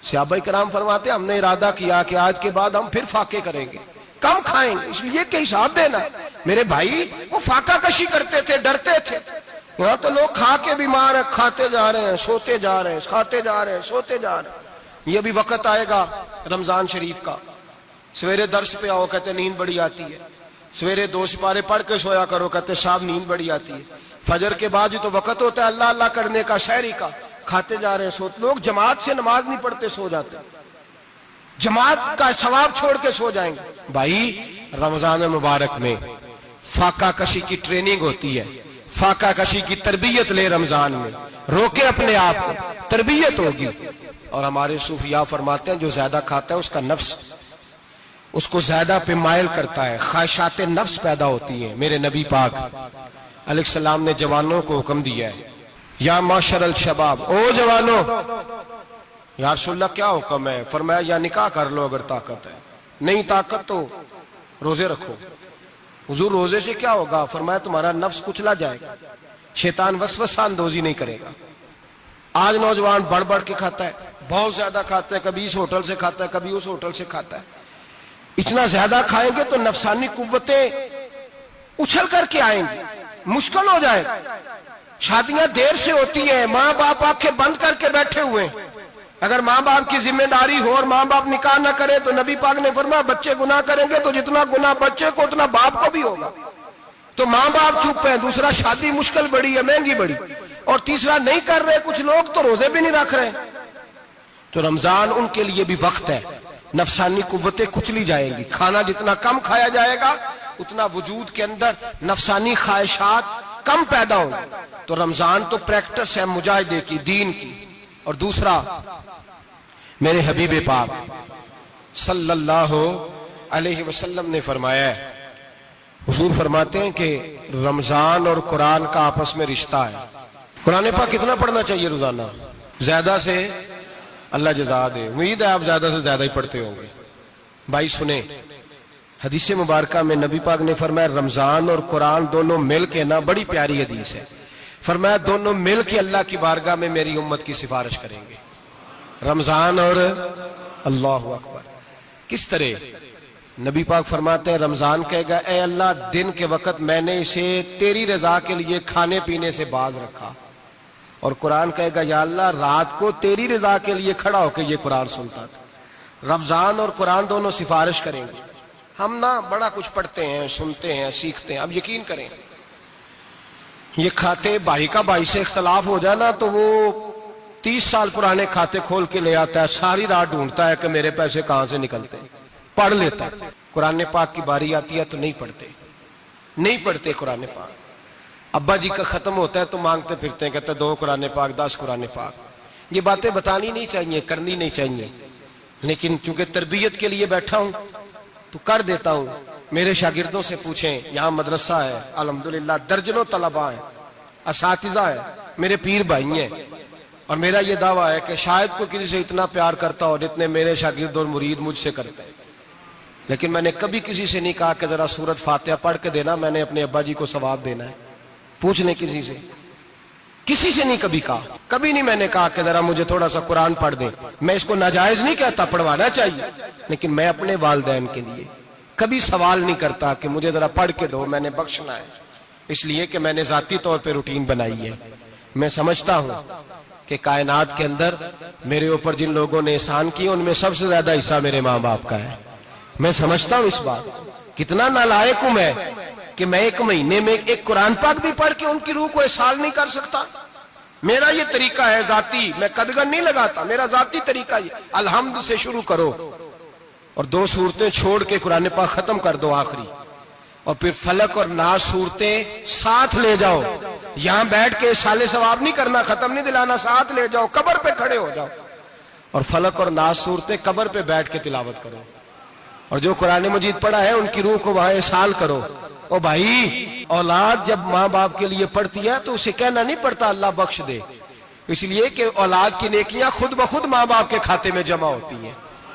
B: صحابہ کرام فرماتے ہم نے ارادہ کیا کہ آج کے بعد ہم پھر فاقے کریں گے, کم کھائیں گے, اس لیے کہ حساب دینا ہے. میرے بھائی وہ فاقہ کشی کرتے تھے, ڈرتے تھے. یہاں تو لوگ کھا کے بیمار ہیں, کھاتے جا رہے ہیں, سوتے جا رہے ہیں, کھاتے جا رہے ہیں, سوتے جا رہے ہیں. یہ بھی وقت آئے گا رمضان شریف کا, سویرے درس پہ آؤ کہتے نیند بڑی آتی ہے, سویرے 2 سپارے پڑھ کے سویا کرو کہتے صاحب نیند بڑی آتی ہے. فجر کے بعد ہی تو وقت ہوتا ہے اللہ اللہ کرنے کا, شہری کا, کھاتے جا رہے ہیں, سوتے. لوگ جماعت سے نماز نہیں پڑھتے سو جاتے, جماعت کا ثواب چھوڑ کے سو جائیں گے. بھائی رمضان مبارک میں فاقہ کشی کی ٹریننگ ہوتی ہے, فاقہ کشی کی تربیت لے, رمضان میں روکے اپنے آپ کو, تربیت ہوگی. اور ہمارے صوفیاء فرماتے ہیں جو زیادہ کھاتا ہے اس کا نفس اس کو زیادہ پہ مائل کرتا ہے, خواہشات نفس پیدا ہوتی ہیں. میرے نبی پاک علیہ السلام نے جوانوں کو حکم دیا ہے یا معاشر الشباب, او جوانوں. یا رسول اللہ کیا حکم ہے؟ فرمایا یا نکاح کر لو اگر طاقت ہے, نہیں طاقت تو روزے رکھو. حضور روزے سے کیا ہوگا؟ فرمایا تمہارا نفس کچلا جائے گا, شیطان وسوسہ اندوزی نہیں کرے گا. آج نوجوان بڑھ بڑھ کے کھاتا ہے, بہت زیادہ کھاتا ہے, کبھی اس ہوٹل سے کھاتا ہے, کبھی اس ہوٹل سے کھاتا ہے. اتنا زیادہ کھائیں گے تو نفسانی قوتیں اچھل کر کے آئیں گی, مشکل ہو جائے. شادیاں دیر سے ہوتی ہیں, ماں باپ آنکھیں بند کر کے بیٹھے ہوئے. اگر ماں باپ کی ذمہ داری ہو اور ماں باپ نکاح نہ کرے تو نبی پاک نے فرمایا بچے گناہ کریں گے تو جتنا گناہ بچے کو اتنا باپ کو بھی ہوگا. تو ماں باپ چپ ہیں, دوسرا شادی مشکل بڑی ہے, مہنگی بڑی, اور تیسرا نہیں کر رہے کچھ لوگ تو روزے بھی نہیں رکھ رہے. تو رمضان ان کے لیے بھی وقت ہے, نفسانی قوتیں کچلی جائیں گی. کھانا جتنا کم کھایا جائے گا اتنا وجود کے اندر نفسانی خواہشات کم پیدا ہوں. تو رمضان تو پریکٹس ہے مجاہدے کی, دین کی. اور دوسرا میرے حبیب پاک صلی اللہ علیہ وسلم نے فرمایا ہے، حضور فرماتے ہیں کہ رمضان اور قرآن کا آپس میں رشتہ ہے۔ قرآن پاک کتنا پڑھنا چاہیے روزانہ؟ زیادہ سے اللہ جزا دے، امید ہے آپ زیادہ سے زیادہ ہی پڑھتے ہوں گے۔ بھائی سنیں، حدیث مبارکہ میں نبی پاک نے فرمایا رمضان اور قرآن دونوں مل کے نا، بڑی پیاری حدیث ہے، فرمایا دونوں مل کے اللہ کی بارگاہ میں میری امت کی سفارش کریں گے، رمضان اور اللہ اکبر۔ کس طرح؟ نبی پاک فرماتے ہیں رمضان کہے گا اے اللہ دن کے وقت میں نے اسے تیری رضا کے لیے کھانے پینے سے باز رکھا، اور قرآن کہے گا یا اللہ رات کو تیری رضا کے لیے کھڑا ہو کے یہ قرآن سنتا تھا۔ رمضان اور قرآن دونوں سفارش کریں گے۔ ہم نا بڑا کچھ پڑھتے ہیں، سنتے ہیں، سیکھتے ہیں، اب یقین کریں یہ کھاتے بھائی کا بھائی سے اختلاف ہو جائے نا تو وہ 30 سال پرانے کھاتے کھول کے لے آتا ہے، ساری رات ڈھونڈتا ہے کہ میرے پیسے کہاں سے نکلتے ہیں، پڑھ لیتا ہے۔ قرآن پاک کی باری آتی ہے تو نہیں پڑھتے قرآن پاک۔ ابا جی کا ختم ہوتا ہے تو مانگتے پھرتے ہیں، کہتے ہیں 2 قرآن پاک 10 قرآن پاک۔ یہ باتیں بتانی نہیں چاہیے، کرنی نہیں چاہیے، لیکن چونکہ تربیت کے لیے بیٹھا ہوں تو کر دیتا ہوں۔ میرے شاگردوں سے پوچھیں، یہاں مدرسہ ہے الحمدللہ، درجنوں طلباء ہیں، اساتذہ ہیں، میرے پیر بھائی ہیں، اور میرا یہ دعویٰ ہے کہ شاید کوئی کسی سے اتنا پیار کرتا ہو جتنے میرے شاگرد اور مرید مجھ سے کرتے ہیں، لیکن میں نے کبھی کسی سے نہیں کہا کہ ذرا سورت فاتحہ پڑھ کے دینا، میں نے اپنے ابا جی کو ثواب دینا ہے۔ پوچھ لیں کسی سے نہیں کبھی کہا، کبھی نہیں میں نے کہا کہ ذرا مجھے تھوڑا سا قرآن پڑھ دیں۔ میں اس کو ناجائز نہیں کہتا، پڑھوانا چاہیے، لیکن میں اپنے والدین کے لیے کبھی سوال نہیں کرتا کہ مجھے ذرا پڑھ کے دو، میں نے بخشنا ہے، اس لیے کہ میں نے ذاتی طور پہ روٹین بنائی ہے۔ میں سمجھتا ہوں کہ کائنات کے اندر میرے اوپر جن لوگوں نے احسان کیے ان میں سب سے زیادہ حصہ میرے ماں باپ کا ہے۔ میں سمجھتا ہوں اس بات، کتنا نالائق ہوں میں کہ میں 1 مہینے میں ایک قرآن پاک بھی پڑھ کے ان کی روح کو احسال نہیں کر سکتا۔ میرا یہ طریقہ ہے ذاتی، میں قدغن نہیں لگاتا، میرا ذاتی طریقہ یہ، الحمد سے شروع کرو اور 2 سورتیں چھوڑ کے قرآن پاک ختم کر دو آخری، اور پھر فلق اور ناس صورتیں ساتھ لے جاؤ۔ یہاں بیٹھ کے سالے ثواب نہیں کرنا، ختم نہیں دلانا، ساتھ لے جاؤ، قبر پہ کھڑے ہو جاؤ اور فلق اور ناس صورتیں قبر پہ بیٹھ کے تلاوت کرو، اور جو قرآن مجید پڑھا ہے ان کی روح کو وہاں احسال کرو۔ او بھائی، اولاد جب ماں باپ کے لیے پڑھتی ہے تو اسے کہنا نہیں پڑتا اللہ بخش دے، اس لیے کہ اولاد کی نیکیاں خود بخود ماں باپ کے کھاتے میں جمع ہوتی ہیں،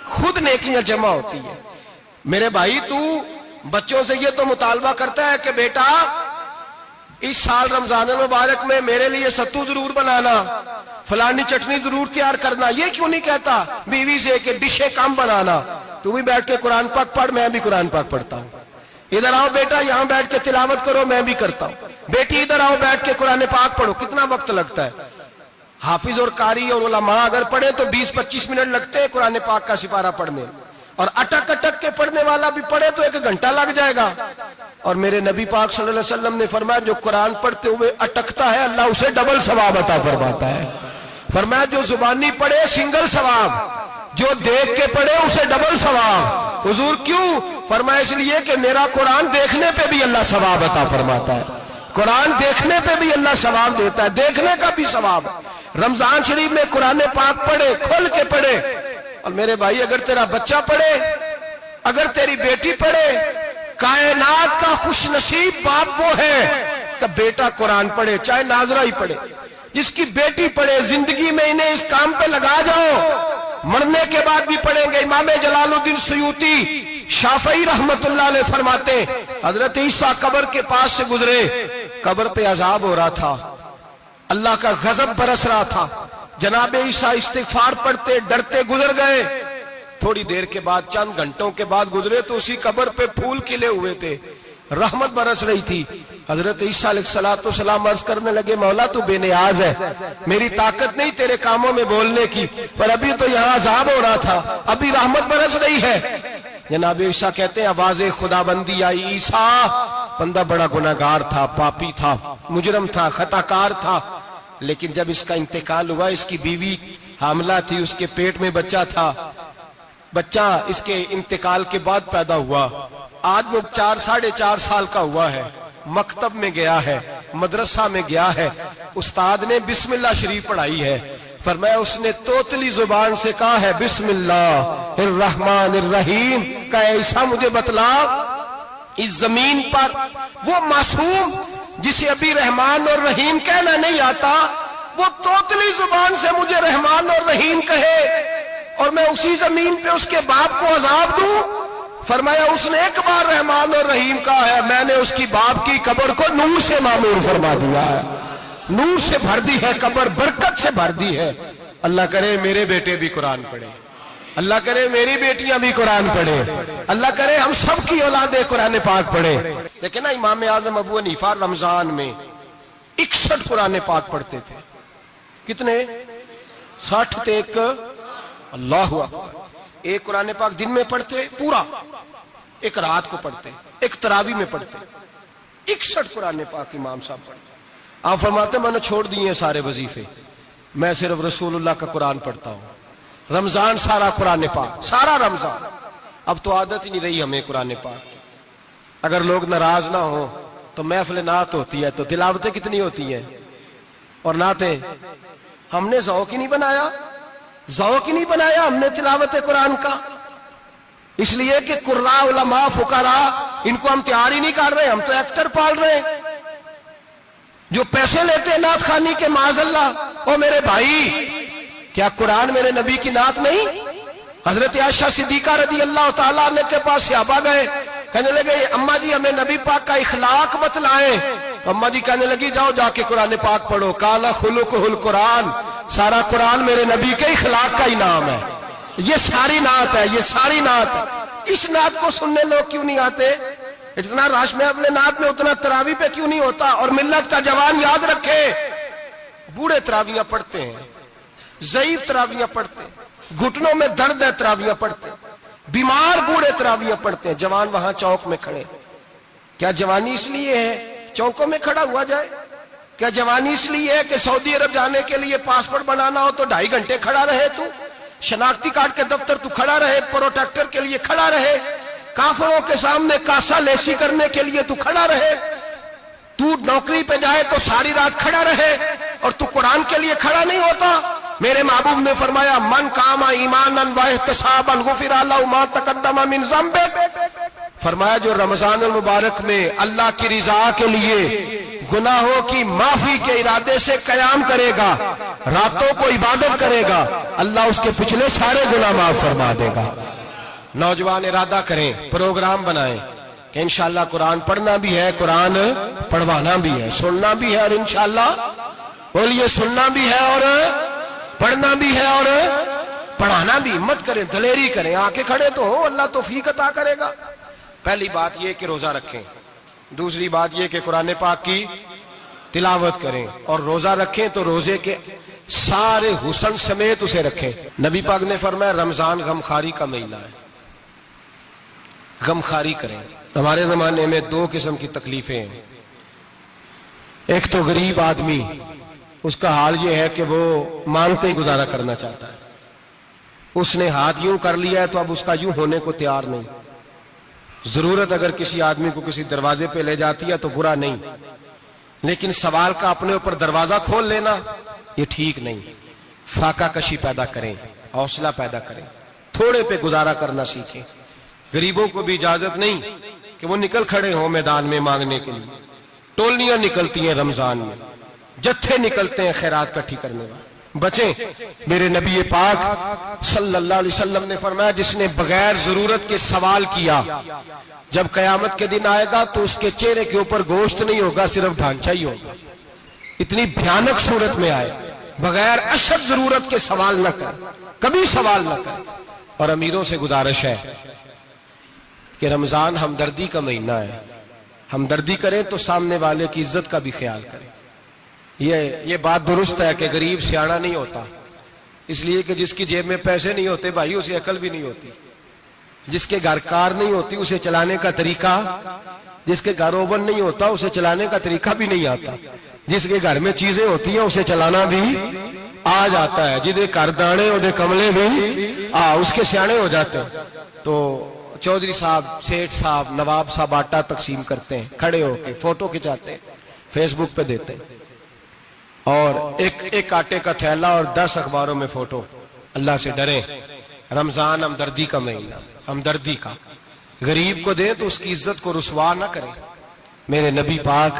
B: خود نیکیاں جمع ہوتی ہیں۔ میرے بھائی تو بچوں سے یہ تو مطالبہ کرتا ہے کہ بیٹا اس سال رمضان المبارک میں میرے لیے ستو ضرور بنانا، فلانی چٹنی ضرور تیار کرنا، یہ کیوں نہیں کہتا بیوی سے کہ ڈشیں کم بنانا، تو بھی بیٹھ کے قرآن پاک پڑھ، میں بھی قرآن پاک پڑھتا ہوں۔ ادھر آؤ بیٹا یہاں بیٹھ کے تلاوت کرو، میں بھی کرتا ہوں۔ بیٹی ادھر آؤ بیٹھ کے قرآن پاک پڑھو۔ کتنا وقت لگتا ہے؟ حافظ اور قاری اور علماء اگر پڑھے تو 20-25 منٹ لگتے ہیں قرآن پاک کا سپارہ پڑھنے، اور اٹک اٹک کے پڑھنے والا بھی پڑھے تو 1 گھنٹہ لگ جائے گا۔ اور میرے نبی پاک صلی اللہ علیہ وسلم نے فرمایا جو قرآن پڑھتے ہوئے اٹکتا ہے اللہ اسے ڈبل ثواب عطا فرماتا ہے۔ فرمایا جو زبانی پڑھے سنگل ثواب، جو دیکھ کے پڑھے اسے ڈبل ثواب۔ حضور کیوں؟ فرمایا اس لیے کہ میرا قرآن دیکھنے پہ بھی اللہ ثواب عطا فرماتا ہے، قرآن دیکھنے پہ بھی اللہ ثواب دیتا ہے، دیکھنے کا بھی ثواب۔ رمضان شریف میں قرآن پاک پڑھے، کھول کے پڑھے۔ اور میرے بھائی اگر تیرا بچہ پڑھے، اگر تیری بیٹی پڑھے، کائنات کا خوش نصیب باپ وہ ہے کہ بیٹا قرآن پڑھے، چاہے ناظرہ ہی پڑھے، جس کی بیٹی پڑھے۔ زندگی میں انہیں اس کام پہ لگا جاؤ، مرنے کے بعد بھی پڑھیں گے۔ امام جلال الدین سیوطی شافعی رحمت اللہ علیہ فرماتے ہیں حضرت عیسیٰ قبر کے پاس سے گزرے، قبر پہ عذاب ہو رہا تھا، اللہ کا غضب برس رہا تھا، جناب عیسیٰ استغفار پڑھتے ڈرتے گزر گئے۔ تھوڑی دیر کے بعد، چند گھنٹوں کے بعد گزرے تو اسی قبر پہ پھول کھلے ہوئے تھے، رحمت برس رہی تھی۔ حضرت عیسیٰ علیہ السلام عرض کرنے لگے مولا تو بے نیاز ہے، میری طاقت نہیں تیرے کاموں میں بولنے کی، پر ابھی تو یہاں عذاب ہو رہا تھا، ابھی رحمت برس رہی ہے۔ جناب عیسیٰ کہتے ہیں آواز خدا بندی آئی، عیسیٰ بندہ بڑا گناہگار تھا، پاپی تھا، مجرم تھا، خطا کار تھا، لیکن جب اس کا انتقال ہوا، اس کی بیوی حاملہ تھی، اس کے پیٹ میں بچہ تھا، بچہ اس کے انتقال کے بعد پیدا ہوا، آج وہ 4-4.5 سال کا ہوا ہے، مکتب میں گیا ہے، مدرسہ میں گیا ہے، استاد نے بسم اللہ شریف پڑھائی ہے، فرمایا اس نے توتلی زبان سے کہا ہے بسم اللہ الرحمن الرحیم کا ایسا مجھے بتلا اس زمین پر وہ معصوم جسے ابھی رحمان اور رحیم کہنا نہیں آتا، وہ توتلی زبان سے مجھے رحمان اور رحیم کہے اور میں اسی زمین پہ اس کے باپ کو عذاب دوں؟ فرمایا اس نے ایک بار رحمان اور رحیم کہا ہے، میں نے اس کی باپ کی قبر کو نور سے معمور فرما دیا ہے، نور سے بھر دی ہے قبر، برکت سے بھر دی ہے۔ اللہ کرے میرے بیٹے بھی قرآن پڑھے، اللہ کرے میری بیٹیاں بھی قرآن پڑھے، اللہ کرے ہم سب کی اولادیں قرآن پاک پڑھے۔ لیکن نا امام اعظم ابو حنیفہ رمضان میں 61 قرآن پاک پڑھتے تھے۔ کتنے؟ 60 ٹیک اللہ اکبر۔ ایک قرآن پاک دن میں پڑھتے پورا، ایک رات کو پڑھتے، ایک تراویح میں پڑھتے۔ 61 قرآن پاک امام صاحب پڑھتے۔ آپ فرماتے میں نے چھوڑ دیے سارے وظیفے، میں صرف رسول اللہ کا قرآن پڑھتا ہوں۔ رمضان سارا قرآن پاک، سارا رمضان۔ اب تو عادت ہی نہیں رہی ہمیں قرآن پاک کی۔ اگر لوگ ناراض نہ ہوں تو محفل نعت ہوتی ہے تو تلاوتیں کتنی ہوتی ہیں، اور نعتیں ہم نے ذوق ہی نہیں بنایا، ذوق ہی نہیں بنایا ہم نے تلاوت قرآن کا، اس لیے کہ قراء علماء فقراء ان کو ہم تیار ہی نہیں کر رہے، ہم تو ایکٹر پال رہے ہیں جو پیسے لیتے ہیں نعت خوانی کے، معاذ اللہ۔ او میرے بھائی، کیا قرآن میرے نبی کی نعت نہیں؟ حضرت عائشہ صدیقہ رضی اللہ تعالیٰ عنہ کے پاس صحابہ گئے، کہنے لگے اماں جی ہمیں نبی پاک کا اخلاق بتلائیں۔ اماں جی کہنے لگی جاؤ جا کے قرآن پاک پڑھو، کان خلقہ القرآن، سارا قرآن میرے نبی کے اخلاق کا انعام ہے۔ یہ ساری نعت ہے، یہ ساری نعت ہے۔ اس نعت کو سننے لوگ کیوں نہیں آتے؟ اتنا رش میں اپنے نعت میں اتنا تراویح پہ کیوں نہیں ہوتا؟ اور ملت کا جوان یاد رکھے، بوڑھے تراویحاں پڑھتے ہیں، ضعیف تراویحاں پڑھتے ہیں، گھٹنوں میں درد ہے تراویحاں پڑھتے ہیں، بیمار بوڑھے تراویحاں پڑھتے ہیں، جوان وہاں چوک میں کھڑے۔ کیا جوانی اس لیے ہے چوکوں میں کھڑا ہوا جائے؟ کیا جوانی اس لیے ہے کہ سعودی عرب جانے کے لیے پاسپورٹ بنانا ہو تو 2.5 گھنٹے کھڑا رہے تو؟ شناختی کارڈ کے دفتر تو کھڑا رہے، پروٹیکٹر کے لیے کھڑا رہے، کافروں کے سامنے کاسا لیسی کرنے کے لیے تو کھڑا رہے، تو نوکری پہ جائے تو ساری رات کھڑا رہے، اور تو قرآن کے لیے کھڑا نہیں ہوتا؟ میرے محبوب نے فرمایا من قام ایمانا واحتسابا غفر له ما تقدم من ذنبه، فرمایا جو رمضان المبارک میں اللہ کی رضا کے لیے گناہوں کی معافی کے ارادے سے قیام کرے گا، راتوں کو عبادت کرے گا، اللہ اس کے پچھلے سارے گناہ معاف فرما دے گا۔ نوجوان ارادہ کریں، پروگرام بنائیں کہ انشاءاللہ قرآن پڑھنا بھی ہے، قرآن پڑھوانا بھی ہے، سننا بھی ہے، اور انشاءاللہ بولیے سننا بھی ہے اور پڑھنا بھی ہے اور پڑھانا بھی۔ ہمت کریں، دلیری کریں، آکے کھڑے تو ہو، اللہ توفیق عطا کرے گا۔ پہلی بات یہ کہ روزہ رکھیں، دوسری بات یہ کہ قرآن پاک کی تلاوت کریں، اور روزہ رکھیں تو روزے کے سارے حسن سمیت اسے رکھیں۔ نبی پاک نے فرمایا رمضان غمخواری کا مہینہ ہے، غمخواری کریں۔ ہمارے زمانے میں 2 قسم کی تکلیفیں ہیں۔ ایک تو غریب آدمی، اس کا حال یہ ہے کہ وہ مانگتے ہی گزارا کرنا چاہتا ہے، اس نے ہاتھ یوں کر لیا ہے تو اب اس کا یوں ہونے کو تیار نہیں۔ ضرورت اگر کسی آدمی کو کسی دروازے پہ لے جاتی ہے تو برا نہیں، لیکن سوال کا اپنے اوپر دروازہ کھول لینا یہ ٹھیک نہیں۔ فاقہ کشی پیدا کریں، حوصلہ پیدا کریں، تھوڑے پہ گزارا کرنا سیکھیں۔ غریبوں کو بھی اجازت نہیں کہ وہ نکل کھڑے ہوں میدان میں مانگنے کے لیے۔ ٹولیاں نکلتی ہیں رمضان میں، جتھے نکلتے ہیں خیرات کٹھی کرنے والے۔ بچیں، میرے نبی پاک صلی اللہ علیہ وسلم نے فرمایا جس نے بغیر ضرورت کے سوال کیا، جب قیامت کے دن آئے گا تو اس کے چہرے کے اوپر گوشت نہیں ہوگا، صرف ڈھانچہ ہی ہوگا۔ اتنی بھیانک صورت میں آئے، بغیر اشد ضرورت کے سوال نہ کر، کبھی سوال نہ کر۔ اور امیروں سے گزارش ہے کہ رمضان ہمدردی کا مہینہ ہے، ہمدردی کریں تو سامنے والے کی عزت کا بھی خیال کریں۔ یہ بات درست ہے کہ غریب سیاڑا نہیں ہوتا، اس لیے کہ جس کی جیب میں پیسے نہیں ہوتے بھائی اسے عقل بھی نہیں ہوتی، جس کے گھر کار نہیں ہوتی اسے چلانے کا طریقہ، جس کے گھر اوون نہیں ہوتا اسے چلانے کا طریقہ بھی نہیں آتا، جس کے گھر میں چیزیں ہوتی ہیں اسے چلانا بھی آ جاتا ہے، جدے کر دانے اودے کملے بھی اس کے سیانے ہو جاتے ہیں۔ تو چودھری صاحب، سیٹھ صاحب، نواب صاحب آٹا تقسیم کرتے ہیں، کھڑے ہو کے فوٹو کھچاتے ہیں، فیس بک پہ دیتے ہیں۔ اور ایک آٹے کا تھیلا اور 10 اخباروں میں فوٹو. اللہ سے ڈریں. رمضان ہمدردی کا مہینہ، ہمدردی کا. غریب کو دیں تو اس کی عزت کو رسوا نہ کریں. میرے نبی پاک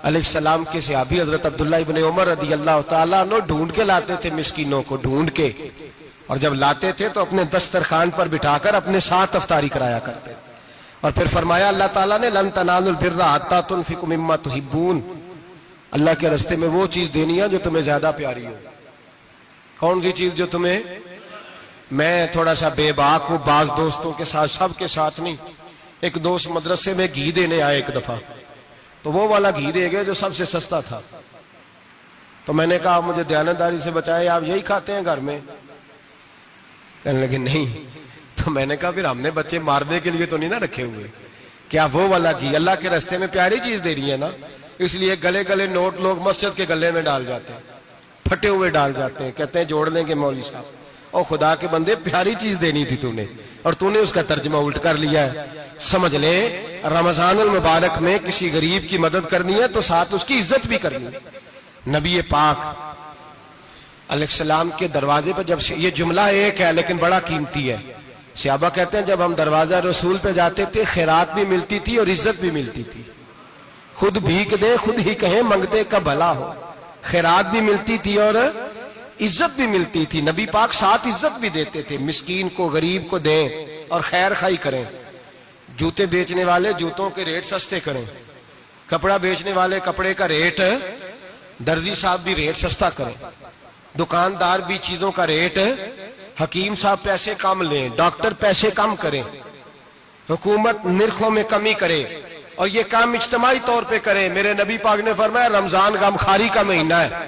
B: علیہ السلام کے صحابی حضرت عبداللہ ابن عمر رضی اللہ تعالیٰ عنہ ڈھونڈ کے لاتے تھے مسکینوں کو، ڈھونڈ کے، اور جب لاتے تھے تو اپنے دسترخوان پر بٹھا کر اپنے ساتھ افطاری کرایا کرتے تھے. اور پھر فرمایا اللہ تعالیٰ نے لن تنالوا البر حتی تنفقوا مما تحبون، اللہ کے راستے میں وہ چیز دینی ہے جو تمہیں زیادہ پیاری ہو. کون سی چیز جو تمہیں؟ میں تھوڑا سا بے باک ہوں، بعض دوستوں کے ساتھ، سب کے ساتھ نہیں. ایک دوست مدرسے میں گھی دینے آئے ایک دفعہ، تو وہ والا گھی دے گئے جو سب سے سستا تھا. تو میں نے کہا مجھے دیانتداری سے بچائے، آپ یہی کھاتے ہیں گھر میں؟ کہنے لگے نہیں. تو میں نے کہا پھر ہم نے بچے مارنے کے لیے تو نہیں نہ رکھے ہوئے، کیا وہ والا گھی اللہ کے راستے میں پیاری چیز دے رہی ہے نا. اس لیے گلے گلے نوٹ لوگ مسجد کے گلے میں ڈال جاتے ہیں، پھٹے ہوئے ڈال جاتے ہیں، کہتے ہیں جوڑ لیں گے مولوی صاحب. اور خدا کے بندے پیاری چیز دینی تھی تو نے، اور تو نے اس کا ترجمہ الٹ کر لیا ہے. سمجھ لیں رمضان المبارک میں کسی غریب کی مدد کرنی ہے تو ساتھ اس کی عزت بھی کرنی ہے. نبی پاک علیہ السلام کے دروازے پر جب یہ جملہ ایک ہے لیکن بڑا قیمتی ہے. صحابہ کہتے ہیں جب ہم دروازہ رسول پہ جاتے تھے خیرات بھی ملتی تھی اور عزت بھی ملتی تھی. خود بھیک دے خود ہی کہیں منگتے کا بھلا ہو. خیرات بھی ملتی تھی اور عزت بھی ملتی تھی. نبی پاک ساتھ عزت بھی دیتے تھے. مسکین کو غریب کو دیں اور خیر خائی کریں. جوتے بیچنے والے جوتوں کے ریٹ سستے کریں، کپڑا بیچنے والے کپڑے کا ریٹ، درزی صاحب بھی ریٹ سستا کریں، دکاندار بھی چیزوں کا ریٹ، حکیم صاحب پیسے کم لیں، ڈاکٹر پیسے کم کریں، حکومت نرخوں میں کمی کرے، اور یہ کام اجتماعی طور پہ کریں. میرے نبی پاک نے فرمایا رمضان غمخواری کا مہینہ ہے،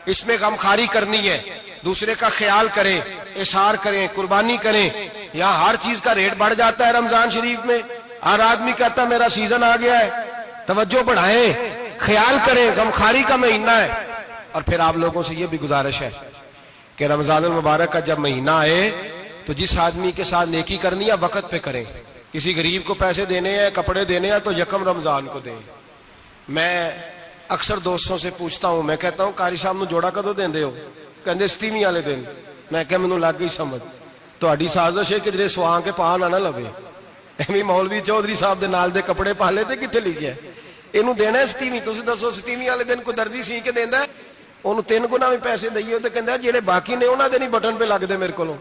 B: اس میں غمخواری کرنی ہے، دوسرے کا خیال کریں، اظہار کریں، قربانی کریں. یہاں ہر چیز کا ریٹ بڑھ جاتا ہے رمضان شریف میں. ہر آدمی کہتا ہے میرا سیزن آ گیا ہے. توجہ بڑھائیں، خیال کریں، غمخواری کا مہینہ ہے. اور پھر آپ لوگوں سے یہ بھی گزارش ہے کہ رمضان المبارک کا جب مہینہ آئے تو جس آدمی کے ساتھ نیکی کرنی ہے وقت پہ کریں. کسی غریب کو پیسے دینے ہیں، کپڑے دینے ہیں تو یکم رمضان کو دیں. میں اکثر دوستوں سے پوچھتا ہوں، میں کہتا ہوں قاری صاحب نو جوڑا کدو دیندے ہو؟ کہندے 27 والے دن. میں کہ مینوں لگ گئی سمجھ، تہاڈی سازش ہے کہ جڑے سواں کے پاں نہ لوے. ایویں مولوی چودھری صاحب دے نال دے کپڑے پا لے تے کتے لکھیا اینوں دینا ہے 27. تسی دسو 27 والے دن کو درزی سی کے دیندا ہے، اونوں 3 گنا بھی پیسے دئیے تے کہندا جڑے باقی نے انہاں دے نہیں بٹن پہ لگ دے میرے کولوں.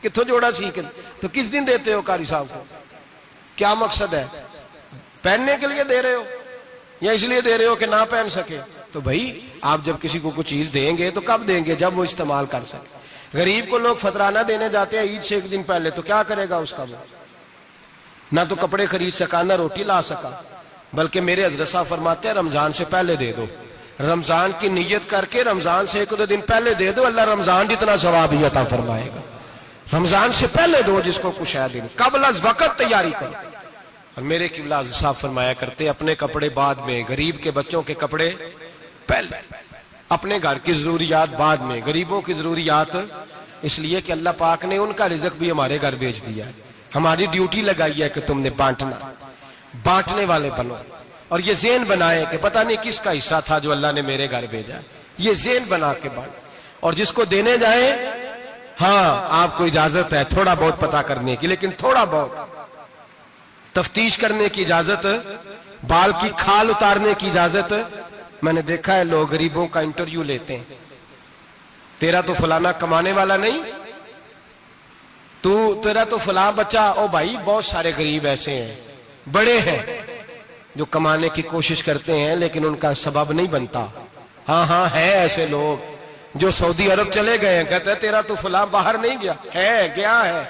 B: کتھوں جوڑا سی کے؟ تو کس دن دیتے ہو قاری صاحب کو؟ کیا مقصد ہے؟ پہننے کے لیے دے رہے ہو یا اس لیے دے رہے ہو کہ نہ پہن سکے؟ تو بھائی آپ جب کسی کو کوئی چیز دیں گے تو کب دیں گے؟ جب وہ استعمال کر سکے. غریب کو لوگ فطرانہ دینے جاتے ہیں عید سے ایک دن پہلے، تو کیا کرے گا اس کا؟ وہ نہ تو کپڑے خرید سکا نہ روٹی لا سکا. بلکہ میرے حضرت صاحب فرماتے ہیں رمضان سے پہلے دے دو. رمضان کی نیت کر کے رمضان سے 1-2 دن پہلے دے دو، اللہ رمضان جتنا ثواب ہی عطا فرمائے گا. رمضان سے پہلے دو جس کو کچھ ہے دن، قبل از وقت تیاری کرو. اور میرے قبلہ حضرت صاحب فرمایا کرتے اپنے کپڑے بعد میں، غریب کے بچوں کے کپڑے پہلے، اپنے گھر کی ضروریات بعد میں، غریبوں کی ضروریات. اس لیے کہ اللہ پاک نے ان کا رزق بھی ہمارے گھر بھیج دیا ہے. ہماری ڈیوٹی لگائی ہے کہ تم نے بانٹنا، بانٹنے والے بنو. اور یہ ذہن بنائے کہ پتہ نہیں کس کا حصہ تھا جو اللہ نے میرے گھر بھیجا. یہ ذہن بنا کے بانٹ. اور جس کو دینے جائیں، ہاں آپ کو اجازت ہے تھوڑا بہت پتہ کرنے کی، لیکن تھوڑا بہت تفتیش کرنے کی اجازت، بال کی کھال اتارنے کی اجازت. میں نے دیکھا ہے لوگ غریبوں کا انٹرویو لیتے ہیں. تیرا تو فلانا کمانے والا نہیں، تیرا تو فلاں بچہ. او بھائی بہت سارے غریب ایسے ہیں، بڑے ہیں جو کمانے کی کوشش کرتے ہیں لیکن ان کا سبب نہیں بنتا. ہاں ہے ایسے لوگ جو سعودی عرب چلے گئے ہیں، کہتے ہیں تیرا تو فلاں باہر نہیں گیا. گیا ہے،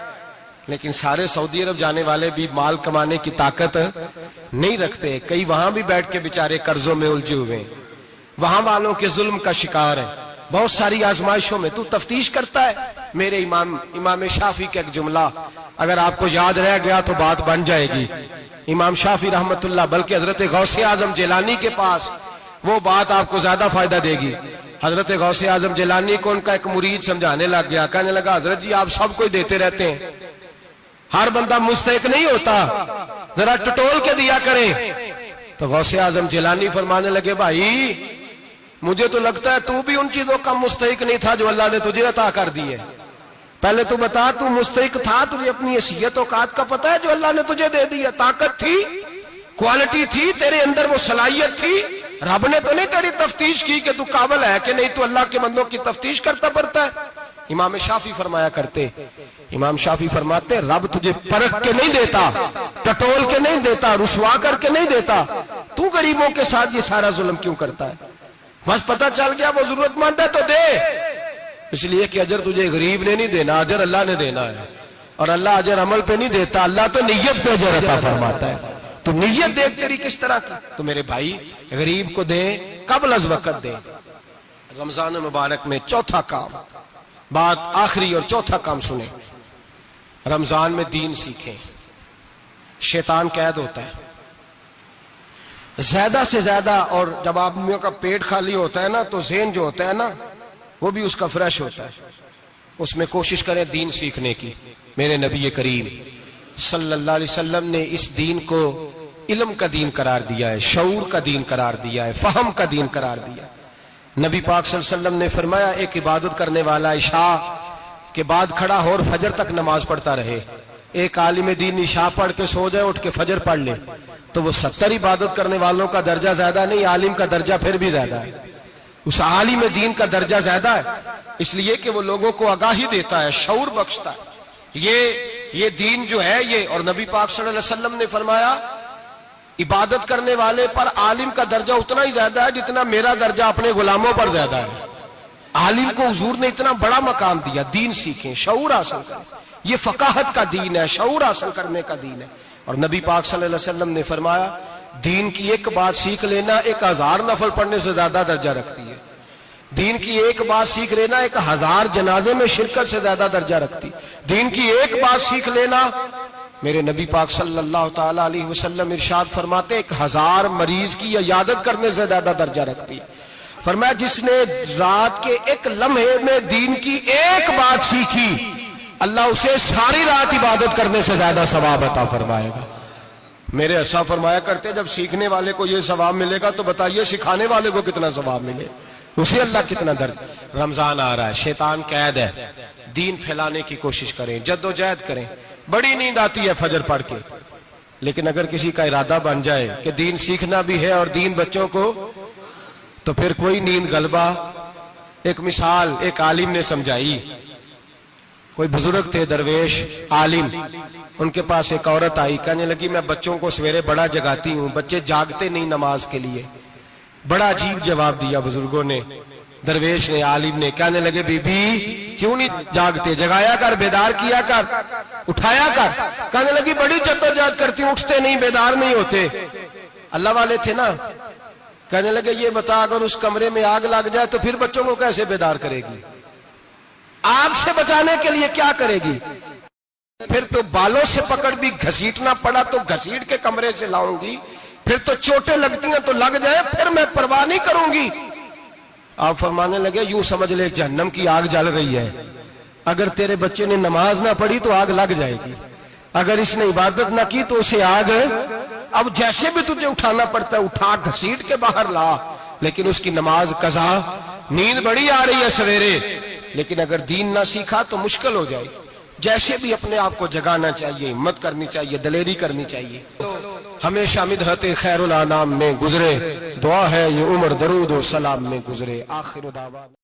B: لیکن سارے سعودی عرب جانے والے بھی مال کمانے کی طاقت نہیں رکھتے. کئی وہاں بھی بیٹھ کے بیچارے قرضوں میں الجھے ہوئے ہیں، وہاں والوں کے ظلم کا شکار ہیں. بہت ساری آزمائشوں میں تو تفتیش کرتا ہے. میرے امام شافعی کا ایک جملہ اگر آپ کو یاد رہ گیا تو بات بن جائے گی. امام شافعی رحمت اللہ، بلکہ حضرت غوث اعظم جیلانی کے پاس وہ بات آپ کو زیادہ فائدہ دے گی. حضرت غوث اعظم جیلانی کو ان کا ایک مرید سمجھانے لگ گیا. کہنے لگا حضرت جی آپ سب کو دیتے رہتے ہیں، ہر بندہ مستحق نہیں ہوتا، ذرا ٹٹول کے دیا کریں. تو غوث اعظم جیلانی فرمانے لگے بھائی مجھے تو لگتا ہے تو بھی ان چیزوں کا مستحق نہیں تھا جو اللہ نے تجھے عطا کر دی ہے. پہلے تو بتا تو مستحق تھا, تجھے اپنی حیثیت اوقات کا پتہ ہے جو اللہ نے تجھے دے دی ہے؟ طاقت تھی, کوالٹی تھی, تیرے اندر وہ صلاحیت تھی. رب نے تو نہیں تیری تفتیش کی کہ تو قابل ہے کہ نہیں, تو اللہ کے بندوں کی تفتیش کرتا پڑتا ہے. امام شافعی فرمایا کرتے, امام شافعی فرماتے رب تجھے پرکھ کے نہیں دیتا, ٹٹول کے نہیں دیتا, رسوا کر کے نہیں دیتا, تو غریبوں کے ساتھ یہ سارا ظلم کیوں کرتا ہے؟ بس پتہ چل گیا وہ ضرورت مند ہے تو دے, اس لیے کہ اجر تجھے غریب نے نہیں دینا, اجر اللہ نے دینا ہے. اور اللہ اجر عمل پہ نہیں دیتا, اللہ تو نیت پہ اجر عطا فرماتا ہے. تو نیت دیکھ تیری کس طرح کی. تو میرے بھائی غریب کو دے, قبل از وقت دے. رمضان مبارک میں چوتھا کام, بات آخری اور چوتھا کام سنیں, رمضان میں دین سیکھیں. شیطان قید ہوتا ہے زیادہ سے زیادہ, اور جب آدمیوں کا پیٹ خالی ہوتا ہے نا تو ذہن جو ہوتا ہے نا وہ بھی اس کا فریش ہوتا ہے. اس میں کوشش کریں دین سیکھنے کی. میرے نبی کریم صلی اللہ علیہ وسلم نے اس دین کو علم کا دین قرار دیا ہے, شعور کا دین قرار دیا ہے, فہم کا دین قرار دیا ہے. نبی پاک صلی اللہ علیہ وسلم نے فرمایا ایک عبادت کرنے والا عشاء کے بعد کھڑا ہو اور فجر تک نماز پڑھتا رہے. ایک عالم دین عشاء پڑھ کے سو جائے, اٹھ کے فجر پڑھ لے, تو وہ 70 عبادت کرنے والوں کا درجہ زیادہ نہیں, عالم کا درجہ پھر بھی زیادہ ہے. اس عالم دین کا درجہ زیادہ ہے, اس لیے کہ وہ لوگوں کو آگاہی دیتا ہے, شعور بخشتا ہے. یہ دین جو ہے یہ, اور نبی پاک صلی اللہ علیہ وسلم نے فرمایا عبادت کرنے والے پر عالم کا درجہ اتنا ہی زیادہ ہے جتنا میرا درجہ اپنے غلاموں پر زیادہ ہے. عالم کو حضور نے اتنا بڑا مقام دیا. دین سیکھیں, شعور حاصل کریں. یہ فقاہت کا دین ہے, شعور حاصل کرنے کا دین ہے. اور نبی پاک صلی اللہ علیہ وسلم نے فرمایا دین کی ایک بات سیکھ لینا 1000 نفل پڑھنے سے زیادہ درجہ رکھتی ہے. دین کی ایک بات سیکھ لینا 1000 جنازے میں شرکت سے زیادہ درجہ رکھتی. دین کی ایک بات سیکھ لینا, میرے نبی پاک صلی اللہ تعالی علیہ وسلم ارشاد فرماتے 1000 مریض کی عیادت کرنے سے زیادہ درجہ رکھتی. فرمایا جس نے رات کے ایک لمحے میں دین کی ایک بات سیکھی, اللہ اسے ساری رات عبادت کرنے سے زیادہ ثواب عطا فرمائے گا. میرے ایسا فرمایا کرتے جب سیکھنے والے کو یہ ثواب ملے گا تو بتائیے سکھانے والے کو کتنا ثواب ملے, اسے اللہ کتنا درد. رمضان آ رہا ہے, شیطان قید ہے, دین پھیلانے کی کوشش کریں, جد و جہد کریں. بڑی نیند آتی ہے فجر پڑھ کے, لیکن اگر کسی کا ارادہ بن جائے کہ دین سیکھنا بھی ہے اور دین بچوں کو, تو پھر کوئی نیند غلبہ. ایک مثال ایک عالم نے سمجھائی. کوئی بزرگ تھے, درویش عالم, ان کے پاس ایک عورت آئی, کہنے لگی میں بچوں کو سویرے بڑا جگاتی ہوں, بچے جاگتے نہیں نماز کے لیے. بڑا عجیب جواب دیا بزرگوں نے, درویش نے, عالم نے. کہنے لگے بی بی کیوں نہیں جاگتے, جگایا کر, بیدار کیا کر, اٹھایا کر. کہنے لگی بڑی جدوجہد کرتی ہوں, اٹھتے نہیں, بیدار نہیں ہوتے. اللہ والے تھے نا. کہنے لگے یہ بتا اگر اس کمرے میں آگ لگ جائے تو پھر بچوں کو کیسے بیدار کرے گی, آگ سے بچانے کے لیے کیا کرے گی؟ پھر تو بالوں سے پکڑ بھی گھسیٹنا پڑا تو گھسیٹ کے کمرے سے لاؤں گی, پھر تو چوٹیں لگتی ہیں تو لگ جائے, پھر میں پرواہ نہیں کروں گی. آپ فرمانے لگے یوں سمجھ لے جہنم کی آگ جل رہی ہے, اگر تیرے بچے نے نماز نہ پڑھی تو آگ لگ جائے گی, اگر اس نے عبادت نہ کی تو اسے آگ, اب جیسے بھی تجھے اٹھانا پڑتا ہے اٹھا گھسیٹ کے باہر لا, لیکن اس کی نماز قضا. نیند بڑی آ رہی ہے سویرے, لیکن اگر دین نہ سیکھا تو مشکل ہو جائے. جیسے بھی اپنے آپ کو جگانا چاہیے, ہمت کرنی چاہیے, دلیری کرنی چاہیے. ہمیشہ مدحت خیر الانام میں گزرے, دعا ہے یہ عمر درود و سلام میں گزرے. آخر دعوانا